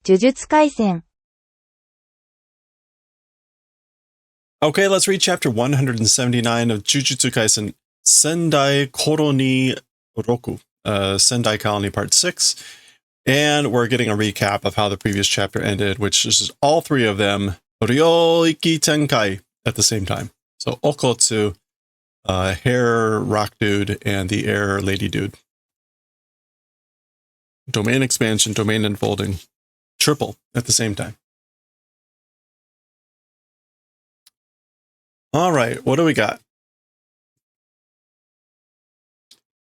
呪術廻戦 Okay, let's read chapter 179 of Jujutsu Kaisen, Sendai Koroni Roku, Sendai Colony Part 6. And we're getting a recap of how the previous chapter ended, which is all three of them, Ryoiki Tenkai, at the same time. So Okotsu, Hair Rock Dude, and the Air Lady Dude. Domain expansion, domain unfolding, triple at the same time. All right, what do we got?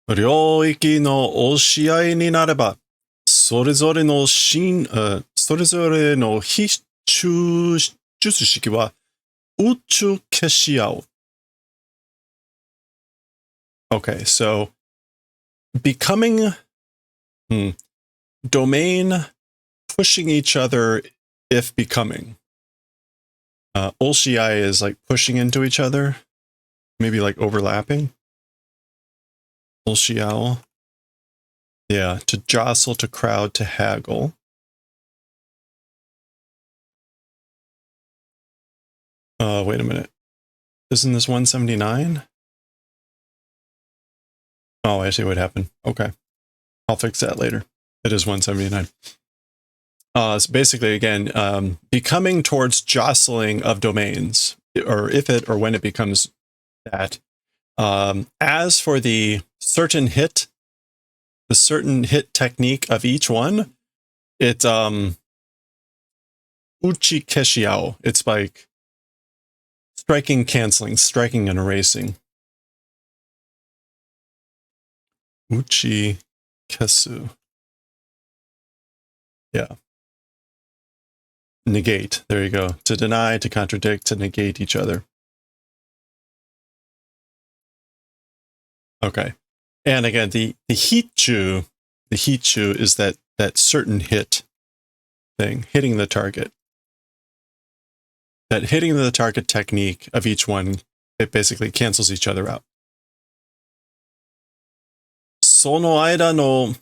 領域の押し合いになれば、それぞれの非中術式は宇宙消し合う。Okay, so becoming domain pushing each other if becoming. Oshiai is like pushing into each other, maybe like overlapping. Oshiao. Yeah, to jostle, to crowd, to haggle. Wait a minute. Isn't this 179? Oh, I see what happened. Okay. I'll fix that later. It is 179. So basically, again, becoming towards jostling of domains, or if it or when it becomes that. As for the certain hit technique of each one, it's uchi keshiao. It's like striking, canceling, striking and erasing. Uchi kesu. Yeah. Negate. There you go. To deny, to contradict, to negate each other. Okay. And again, the hichu is that certain hit thing, hitting the target. That hitting the target technique of each one, it basically cancels each other out. その間の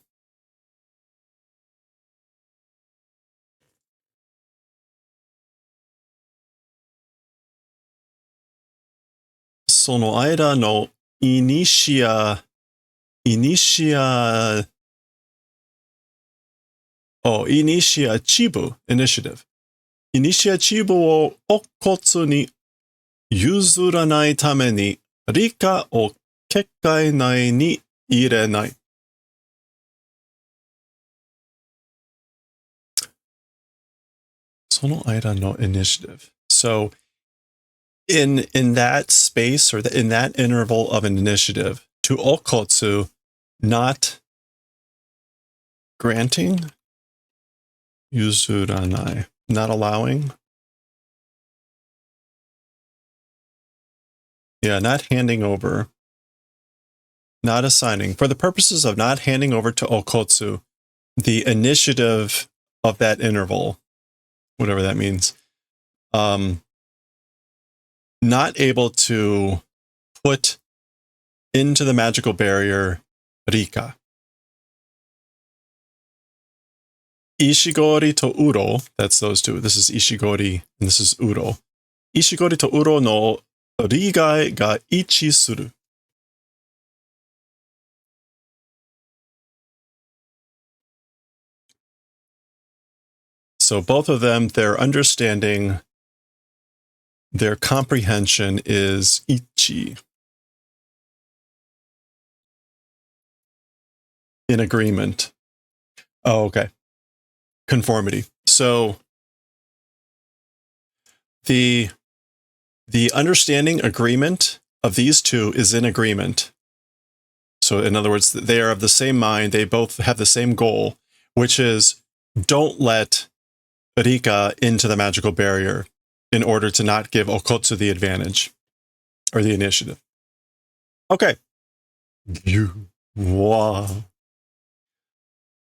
initiative. Initiative を乙骨に譲らないために理科を結界内に入れない。その間の initiative. So in that space or in that interval of an initiative, to okotsu, not granting, yuzuranai, not allowing. Yeah, not handing over, not assigning. For the purposes of not handing over to okotsu, the initiative of that interval, whatever that means, not able to put into the magical barrier Rika. Ishigori to Uro, that's those two. This is Ishigori and this is Uro. Ishigori to Uro no rigai ga ichi suru. So both of them, their understanding, their comprehension is ichi. In agreement. Oh, okay. Conformity. So the understanding agreement of these two is in agreement. So in other words, they are of the same mind. They both have the same goal, which is don't let Rika into the magical barrier in order to not give Okotsu the advantage or the initiative. Okay. Wow.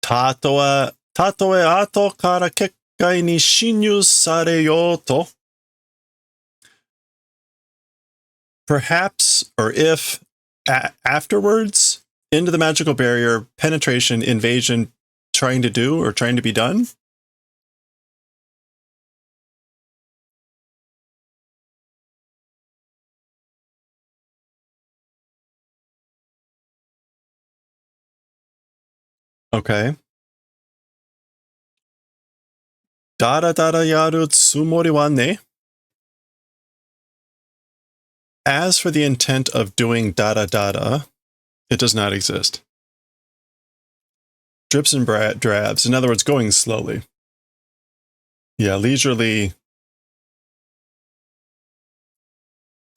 たとえ後から結界に侵入されようと perhaps or if afterwards into the magical barrier penetration invasion trying to do or trying to be done Okay. Dara dara yaru tsumori wa ne. As for the intent of doing dada dada, it does not exist. Drips and drabs. In other words, going slowly. Yeah, leisurely.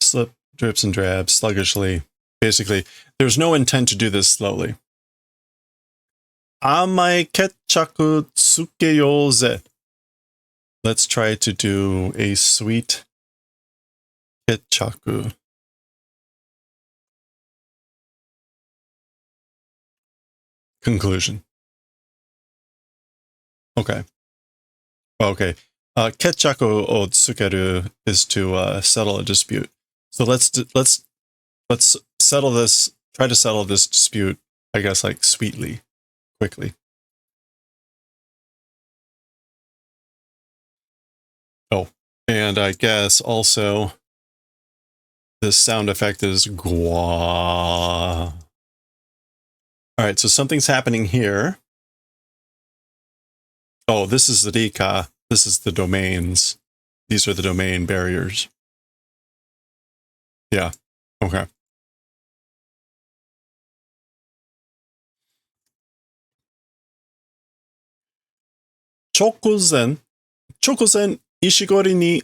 Slip, drips and drabs, sluggishly. Basically, there's no intent to do this slowly. Amai ketchaku tsukeyoze. Let's try to do a sweet ketchaku. Conclusion. Okay. Okay. Ketchaku o tsukeru is to settle a dispute. So let's settle this. Try to settle this dispute, I guess, like sweetly, quickly. Oh, and I guess also this sound effect is gwa. All right, so something's happening here. Oh, this is the Rika. This is the domains. These are the domain barriers. Yeah. Okay. Chokuzen Ishigori ni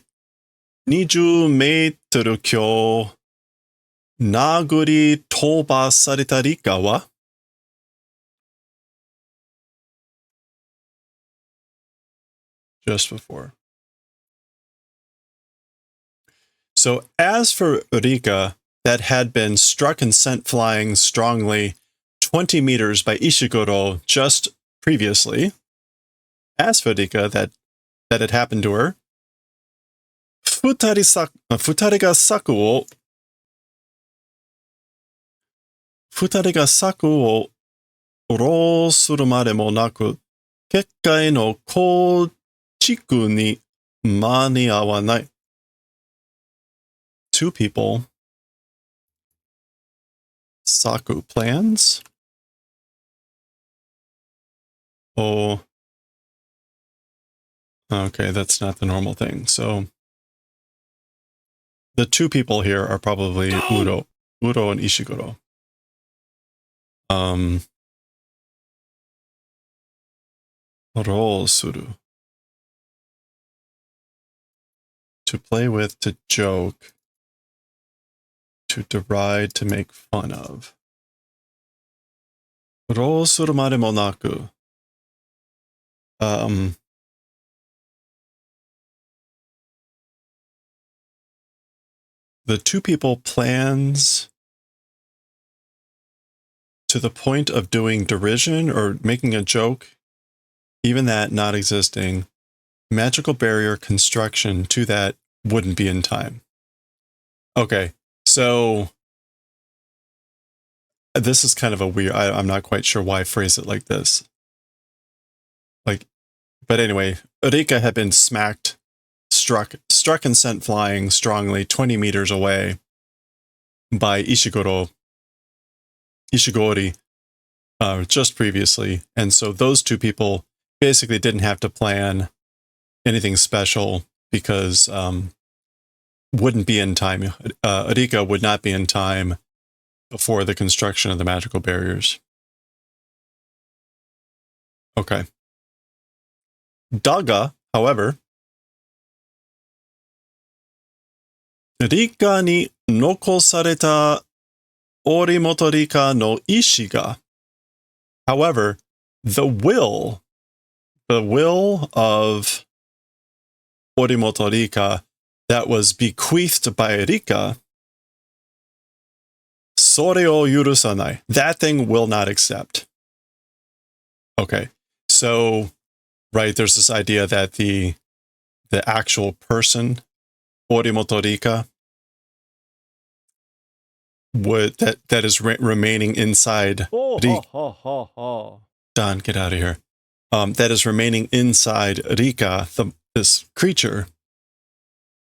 20メートル強殴り飛ばされたリカは just before. So as for Rika, that had been struck and sent flying strongly 20 meters by Ishiguro just previously, as for Rika, that had happened to her, 二人が策を下ろするまでもなく、結界の構築に間に合わない。Two people. Saku plans. Oh. Okay, that's not the normal thing. So the two people here are probably Uro and Ishiguro. Roll suru. To play with, to joke, to deride, to make fun of. Roll suru made mo naku. The two people plans to the point of doing derision or making a joke, even that not existing, magical barrier construction to that wouldn't be in time. Okay, so this is kind of a weird, I'm not quite sure why I phrase it like this. But anyway, Rika had been struck and sent flying strongly 20 meters away by Ishigori just previously. And so those two people basically didn't have to plan anything special because wouldn't be in time. Rika would not be in time before the construction of the magical barriers. Okay. Daga, however, Rika ni nokosareta Orimoto Rika no ishi ga. However, the will of Orimoto Rika that was bequeathed by Rika, sore o yurusanai. That thing will not accept. Okay, so right, there's this idea that the actual person, Orimoto Rika, that is remaining inside. Don, get out of here. That is remaining inside Rika, this creature,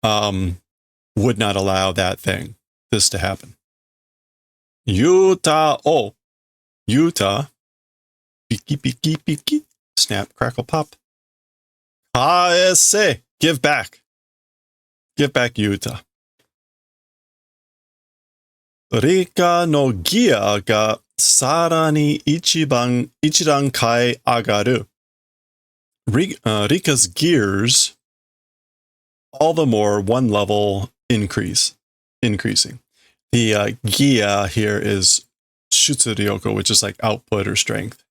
would not allow this to happen. Yuta, Beaky, beaky, beaky. Snap, crackle, pop. Kaese. Give back. Give back Yuta. Rika no gia ga sarani ichirankai agaru. Rika's gears all the more one level increasing. The gia here is shutsuryoko, which is like output or strength.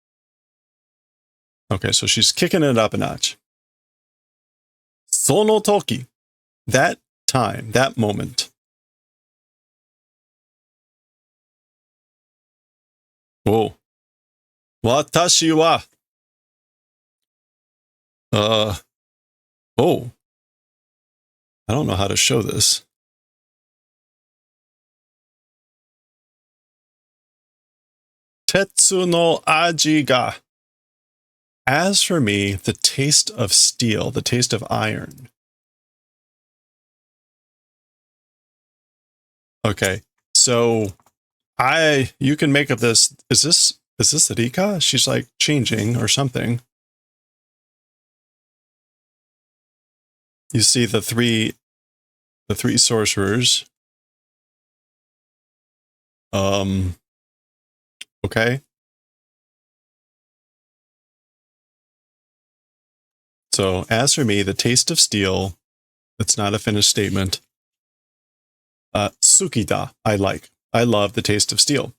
Okay, so she's kicking it up a notch. Sono toki, that time, that moment. Oh. Watashi wa. Oh. I don't know how to show this. Tetsu no aji ga. As for me, the taste of steel, the taste of iron. Okay, so you can make up this. Is this Rika? She's like changing or something. You see the three sorcerers. Okay. So as for me, the taste of steel, that's not a finished statement. Sukida, I like. I love the taste of steel.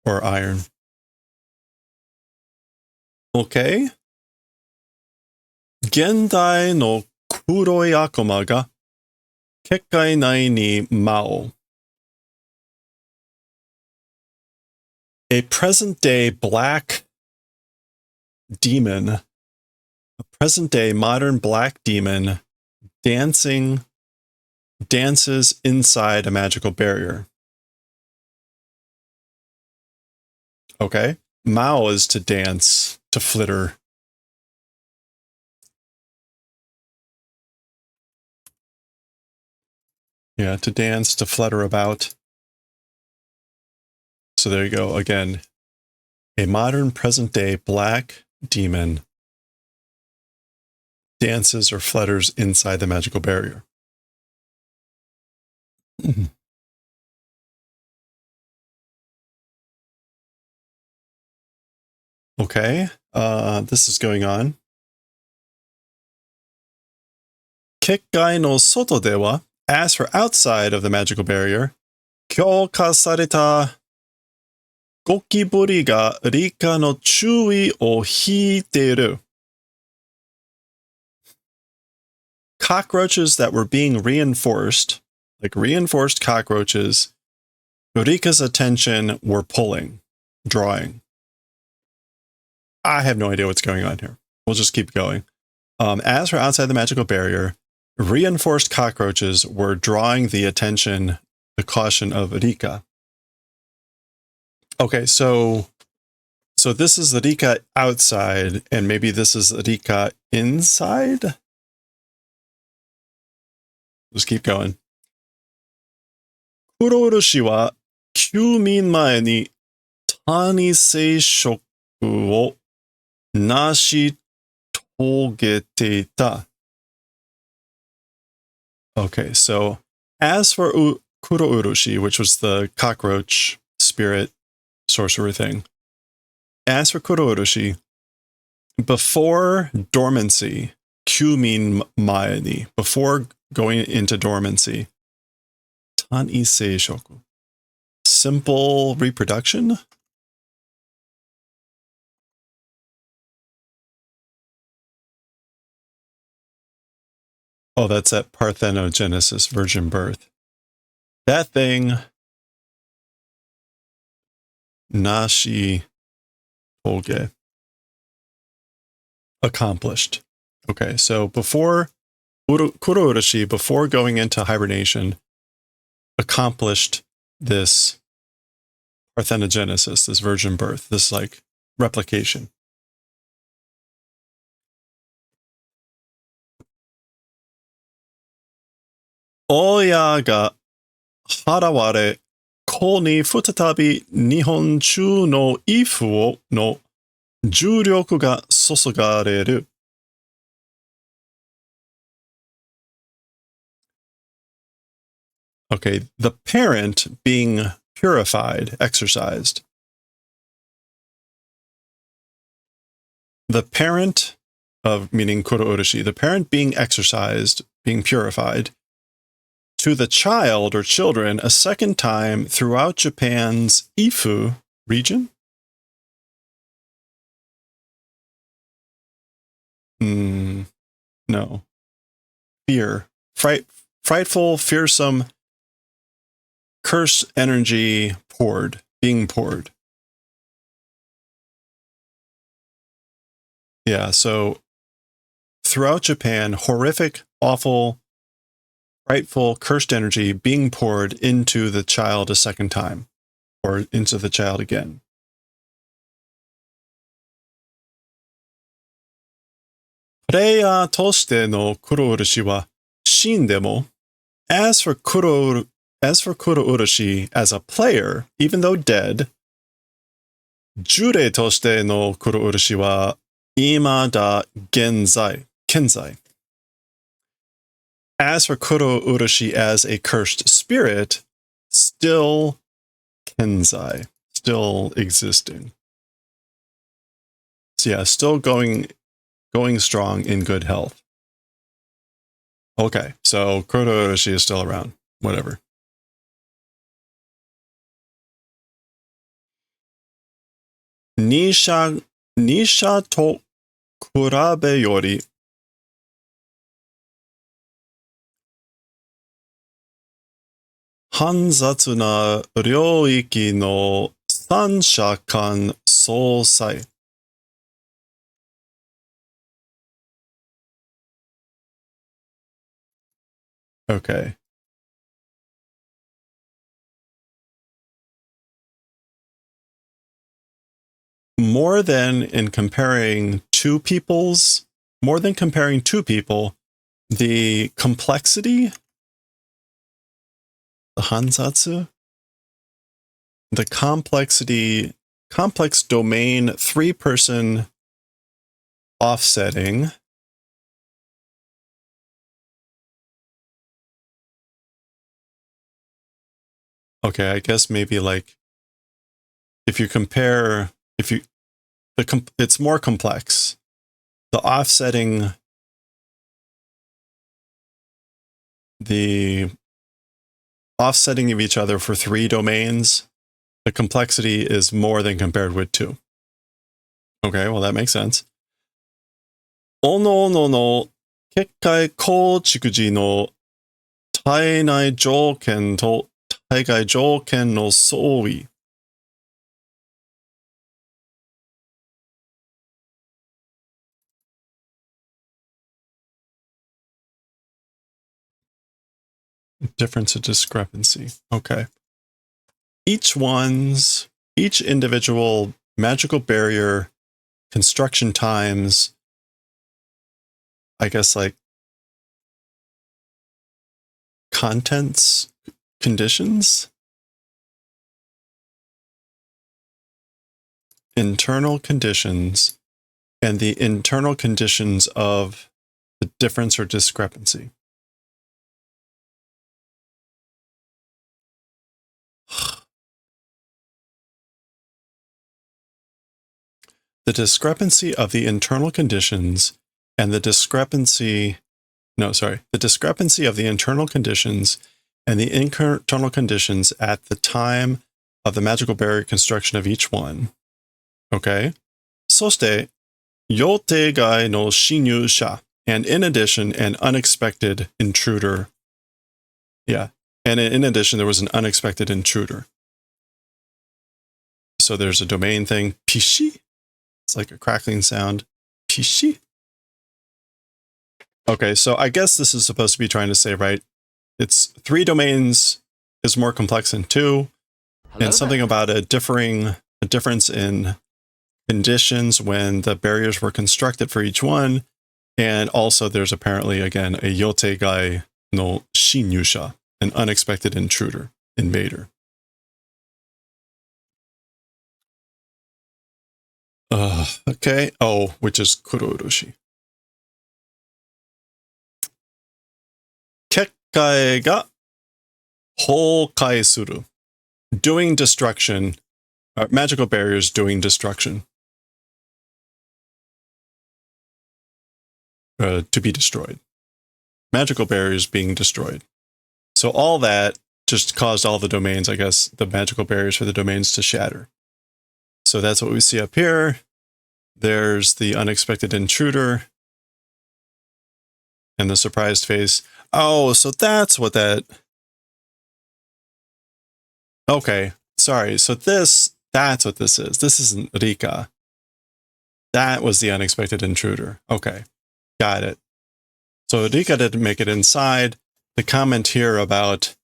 Or iron. Okay. Gendai no kuroi akuma ga kekkai nai ni mao. A present-day black demon, a present-day modern black demon dances inside a magical barrier. Okay. Mao is to dance, to flitter. Yeah, to dance, to flutter about. So there you go. Again, a modern present-day black demon dances or flutters inside the magical barrier. Okay, this is going on. Kekkai no soto de wa, as for outside of the magical barrier, kyouka sareta gokibori ga Rika no chui o hiiteru. Cockroaches that were being reinforced, like reinforced cockroaches, Rika's attention were pulling, drawing. I have no idea what's going on here. We'll just keep going. As for outside the magical barrier, reinforced cockroaches were drawing the attention, the caution of Rika. Okay, so this is Rika outside, and maybe this is Rika inside? Just keep going. Kuroroshi wa kyumin mae ni tani seishoku o nashi togeteta. Okay, so as for Kuro-urushi, which was the cockroach spirit sorcerer thing, as for Kuro-urushi, before dormancy, kyumin mae ni, before going into dormancy, Tani seishoku, simple reproduction? Oh, that's at parthenogenesis, virgin birth. That thing, nashi toge, accomplished. Okay, so before Kuro-urushi, before going into hibernation, accomplished this parthenogenesis, this virgin birth, this like replication. Oya ga haraware 子に再び日本中の衣服の重力が注がれる。Okay, the parent being purified, exercised. The parent of, meaning kuro urushi, the parent being exercised, being purified, to the child or children a second time throughout Japan's Ifu region? No. Fear. Frightful, fearsome, curse energy poured, being poured. Yeah, so throughout Japan, horrific, awful, frightful, cursed energy being poured into the child a second time, or into the child again. Players としての黒漆は死んでも as for kuro urushi as a player, even though dead, 呪霊としての黒漆は今だ現在 kenzai. As for kuro urushi as a cursed spirit, still kenzai, still existing. So yeah, still going strong in good health. Okay, so kuro urushi is still around. Whatever. Nisha to kurabe yori hanzatsu na ryoiki no sansha kan sousai. Okay. More than comparing two people, the complexity, the hanzatsu, the complex domain, 3-person offsetting. Okay, I guess maybe like it's more complex. The offsetting of each other for 3 domains, the complexity is more than compared with 2. Okay, well that makes sense. Ono no kekkai kouchiku ji no tainai jouken to taigai jouken no soui. Difference of discrepancy. Okay. Each individual magical barrier construction times, I guess like contents, conditions, internal conditions, and the internal conditions of the difference or discrepancy. The discrepancy of the internal conditions and the discrepancy of the internal conditions and the internal conditions at the time of the magical barrier construction of each one. Okay. そして、予定外の侵入者, and in addition, an unexpected intruder. Yeah. And in addition, there was an unexpected intruder. So there's a domain thing, pishi. It's like a crackling sound. Pishi. Okay, so I guess this is supposed to be trying to say, right, it's 3 domains is more complex than 2. Hello and something there. About a difference in conditions when the barriers were constructed for each one. And also there's apparently, again, a yotegai no shinyusha, an unexpected invader. Okay. Oh, which is Kurourushi. Kekkai ga Houkai suru. Doing destruction. Magical barriers doing destruction. To be destroyed. Magical barriers being destroyed. So all that just caused all the domains, I guess, the magical barriers for the domains to shatter. So that's what we see up here. There's the unexpected intruder. And the surprised face. Oh, so that's what that... Okay, sorry. So that's what this is. This isn't Rika. That was the unexpected intruder. Okay, got it. So Rika didn't make it inside. The comment here about...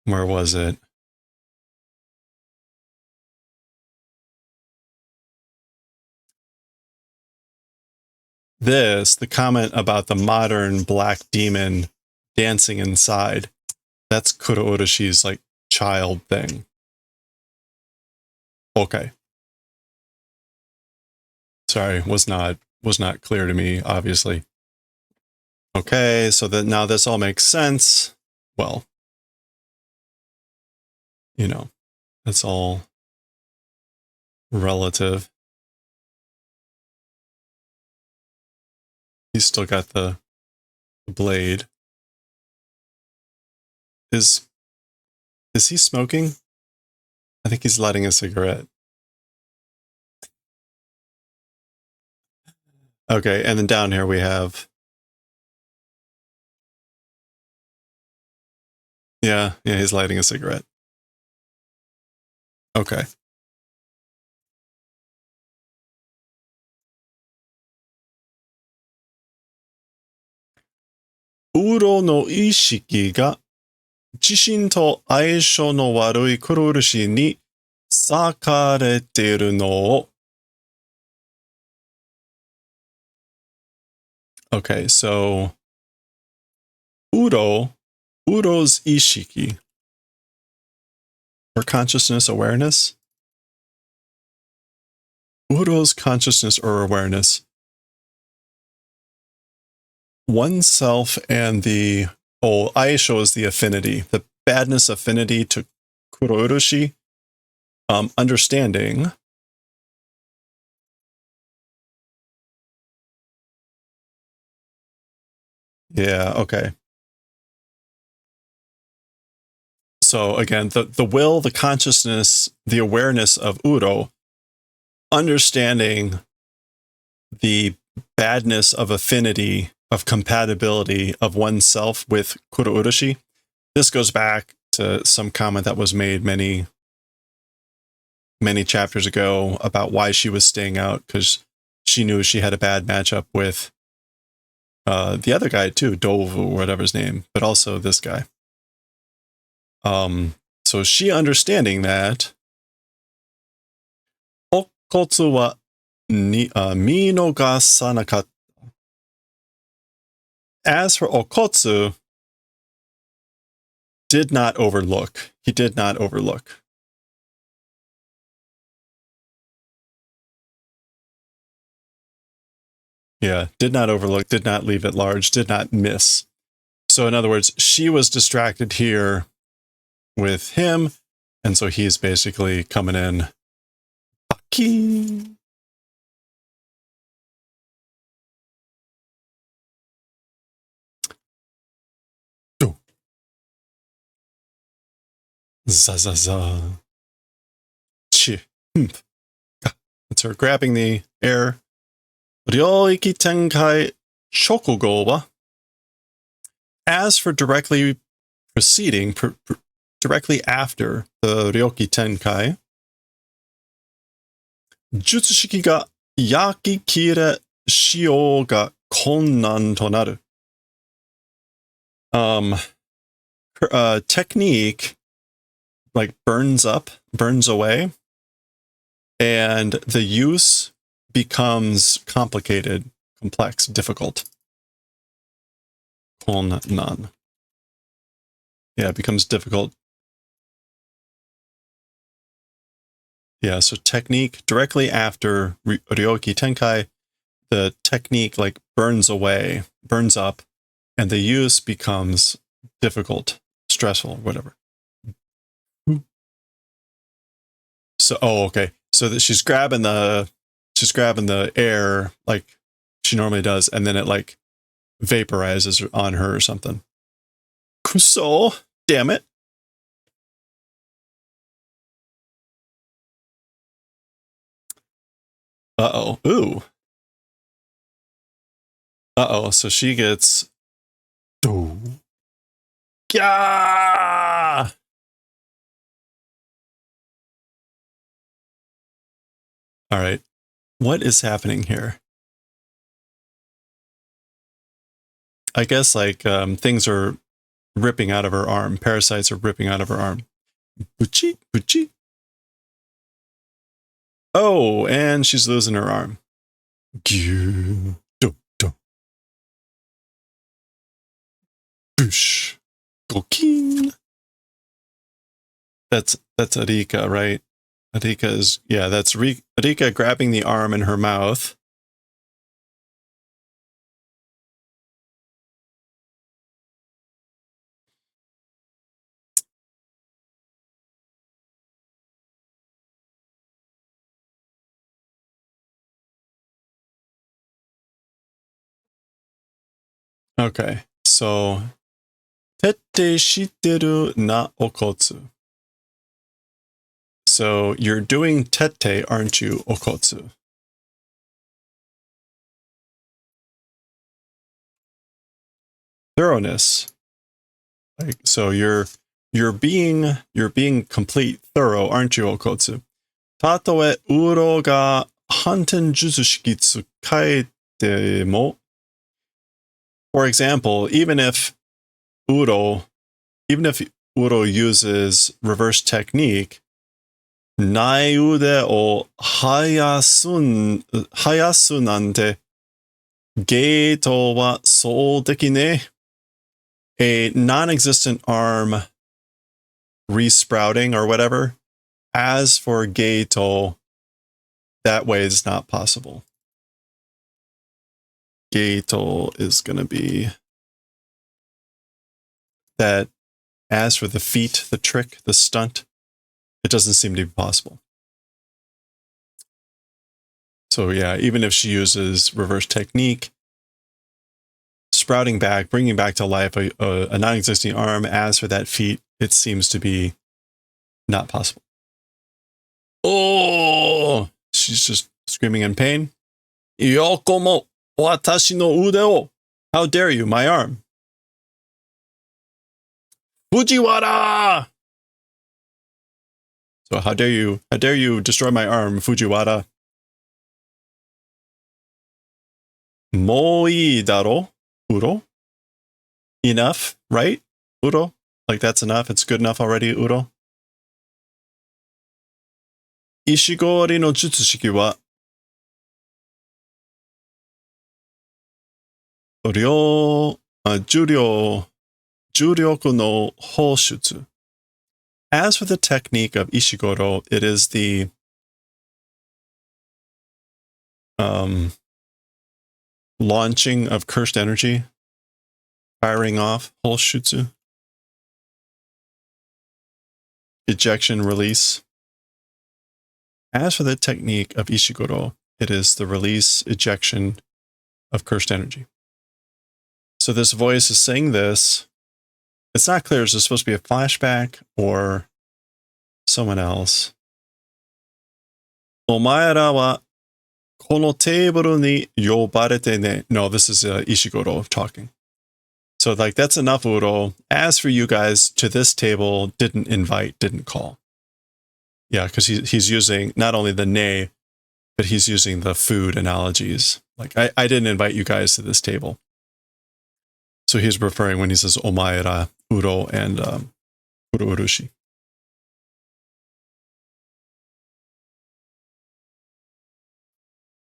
Where was it? The comment about the modern black demon dancing inside, that's Kurourushi's like child thing. Okay. Sorry, was not clear to me, obviously. Okay, so that now this all makes sense. Well, you know, that's all relative. He's still got the blade. Is he smoking? I think he's lighting a cigarette. Okay, and then down here we have... Yeah, he's lighting a cigarette. Okay. Uro no ishiki ga jishin to aisho no warui kurourushi ni sakareteru no o. Okay, so Uro's ishiki, or consciousness awareness. Uro's consciousness or awareness. Oneself and the... Oh, Aisho is the affinity. The badness affinity to Kurourushi. Understanding. Yeah, okay. So again, the will, the consciousness, the awareness of Uro, understanding the badness of affinity, of compatibility of oneself with Kurourushi. This goes back to some comment that was made many chapters ago about why she was staying out, because she knew she had a bad matchup with the other guy too, Dovu, whatever his name, but also this guy. So she understanding that Okotsu wa minogasanakatta. As for Okotsu, did not overlook. He did not overlook. Yeah, did not overlook, did not leave at large, did not miss. So in other words, she was distracted here with him, and so he's basically coming in. Baki. Oh. Zazaza. Chi. That's her grabbing the air. Ryoiki Tenkai Shokugo wa. As for directly preceding, directly after the Ryoki Tenkai, Jutsushiki ga yaki kire shio ga konnan to naru. Her technique like burns away, and the use becomes complicated, complex, difficult. Konnan. Yeah, it becomes difficult. Yeah, so technique directly after Ryoki Tenkai, the technique like burns away, burns up, and the use becomes difficult, stressful, whatever. So, oh, okay. So that she's grabbing the air like she normally does, and then it like vaporizes on her or something. So, damn it. Uh-oh. Ooh. Uh-oh. So she gets... Ooh. Yeah! All right. What is happening here? I guess like things are ripping out of her arm. Parasites are ripping out of her arm. Buchi, buchi. Oh, and she's losing her arm. Boosh. Gokin. That's Arika, right? Arika is, yeah, that's Arika grabbing the arm in her mouth. Okay, so tette shiteru na okotsu. So you're doing tette, aren't you, okotsu? Thoroughness. Like, so you're being complete, thorough, aren't you, okotsu? Tatoe uro ga hanten jutsu shiki tsukaete mo. For example, even if Uro uses reverse technique, nai ude o hayasu nante geito wa sou dekine. A non-existent arm resprouting or whatever. As for geito, that way is not possible. Geito is going to be that. As for the feat, the trick, the stunt, it doesn't seem to be possible. So yeah, even if she uses reverse technique, sprouting back, bringing back to life a non-existing arm, as for that feat, it seems to be not possible. Oh, she's just screaming in pain. Yokomo watashi no ude o. How dare you, my arm. Fujiwara! So how dare you destroy my arm, Fujiwara? Mo ii daro, Uro? Enough, right? Uro? Like that's enough, it's good enough already, Uro? Ishigori no jutsu shiki wa juryoku no hoshutsu. As for the technique of Ishigoro, it is the launching of cursed energy, firing off hoshutsu, ejection, release. As for the technique of Ishigoro, it is the release, ejection of cursed energy. So this voice is saying this. It's not clear. Is this supposed to be a flashback or someone else? Omaera wa kono teiburu ni yobarete ne. No, this is Ishigoro talking. So like that's enough, Uro. As for you guys, to this table, didn't call. Yeah, because he's using not only the ne, but he's using the food analogies. Like I didn't invite you guys to this table. So he's referring when he says omaera, Uro, and Urushi.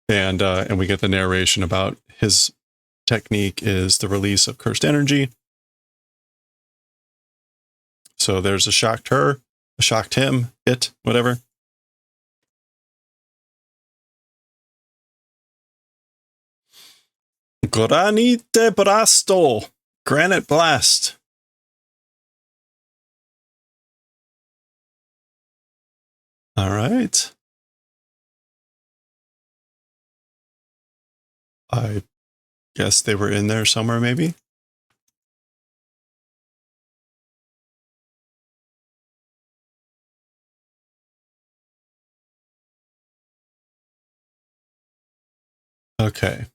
And we get the narration about his technique is the release of cursed energy. So there's a shocked her, a shocked him, it, whatever. Granite Blasto. Granite Blast. All right. I guess they were in there somewhere, maybe. Okay.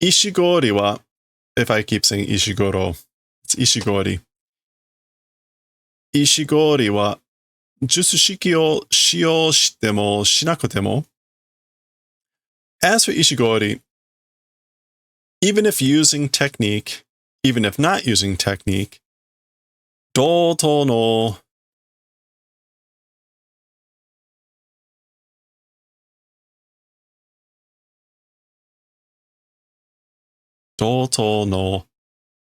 Ishigori wa, if I keep saying Ishigoro, it's Ishigori. Ishigori wa, jutsushiki o shiyou shite mo shinakuте mo. As for Ishigori, even if using technique, even if not using technique, Doto no Doto no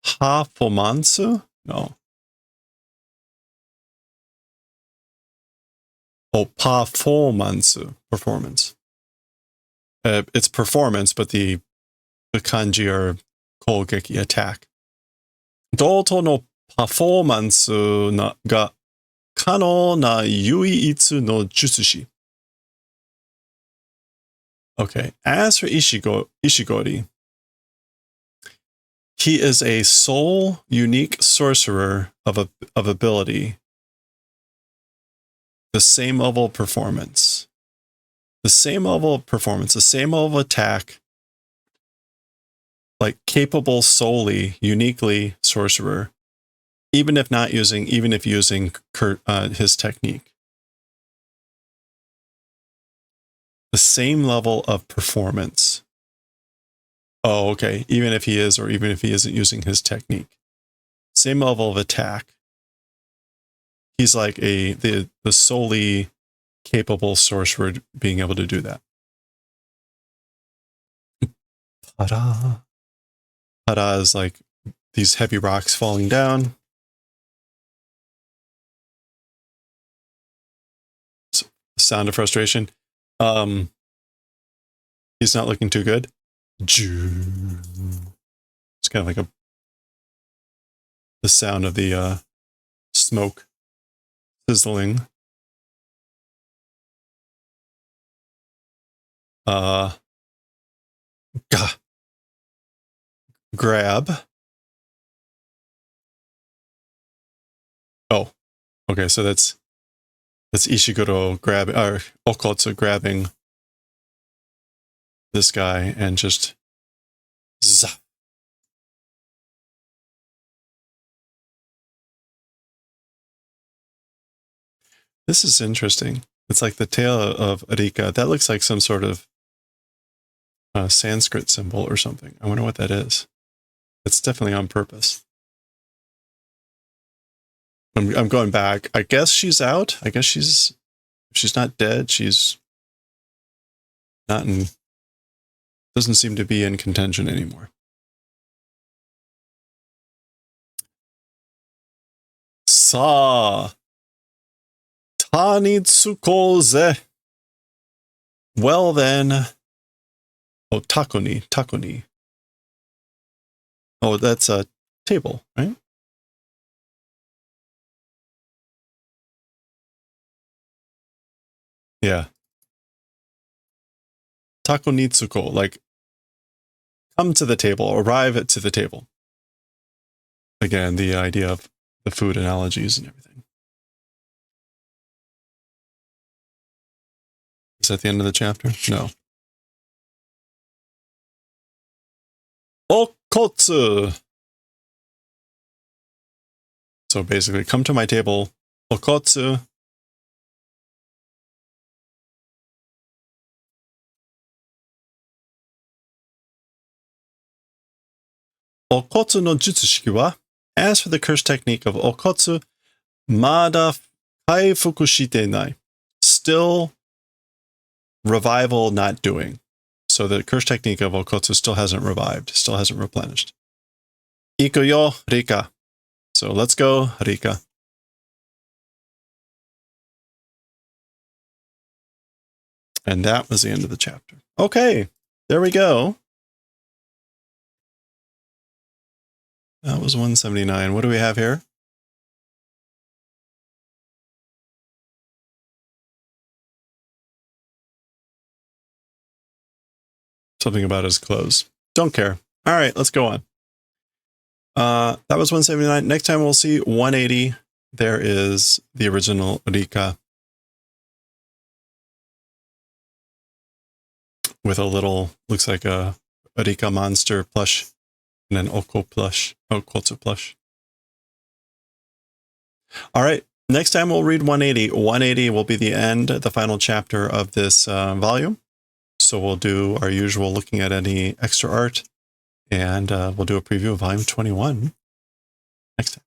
Performance? No. Oh, performance. Performance. It's performance, but the kanji are kogeki, attack. Doto no performance ga kano na yuiitsu no jutsushi. Okay, as for Ishigori, he is a sole, unique sorcerer of ability. The same level of performance. The same level of performance, the same level of attack, like capable solely, uniquely sorcerer, even if using his technique. The same level of performance. Oh, okay. Even if he is, or even if he isn't using his technique. Same level of attack. He's like the solely capable sorcerer being able to do that. Pada. Pada is like these heavy rocks falling down. Sound of frustration. He's not looking too good. It's kind of like the sound of the smoke sizzling. Grab. Oh, okay. So that's Ishiguro grabbing, or Okotsu grabbing this guy and just zap. This is interesting. It's like the tail of Rika. That looks like some sort of Sanskrit symbol or something. I wonder what that is. It's definitely on purpose. I'm going back. I guess she's out. I guess she's not dead. She's not in. Doesn't seem to be in contention anymore. Sa Tanitsukoze. Well then. Oh, takoni. Oh, that's a table, right? Yeah. Takonitsuko, like come to the table, arrive to the table. Again, the idea of the food analogies and everything. Is that the end of the chapter? No. Okotsu. So basically, come to my table. Okotsu. Okotsu no jutsushiki wa, as for the curse technique of Okotsu, mada kaifuku shite nai. Still revival not doing. So the curse technique of Okotsu still hasn't revived, still hasn't replenished. Ikuyo Rika. So let's go, Rika. And that was the end of the chapter. Okay. there we go. That was 179. What do we have here? Something about his clothes. Don't care. All right, let's go on. That was 179. Next time we'll see 180. There is the original Rika with a little, looks like a Rika monster plush and an Okotsu plush. All right, next time we'll read 180. 180 will be the end, the final chapter of this volume. So we'll do our usual looking at any extra art, and we'll do a preview of volume 21 next time.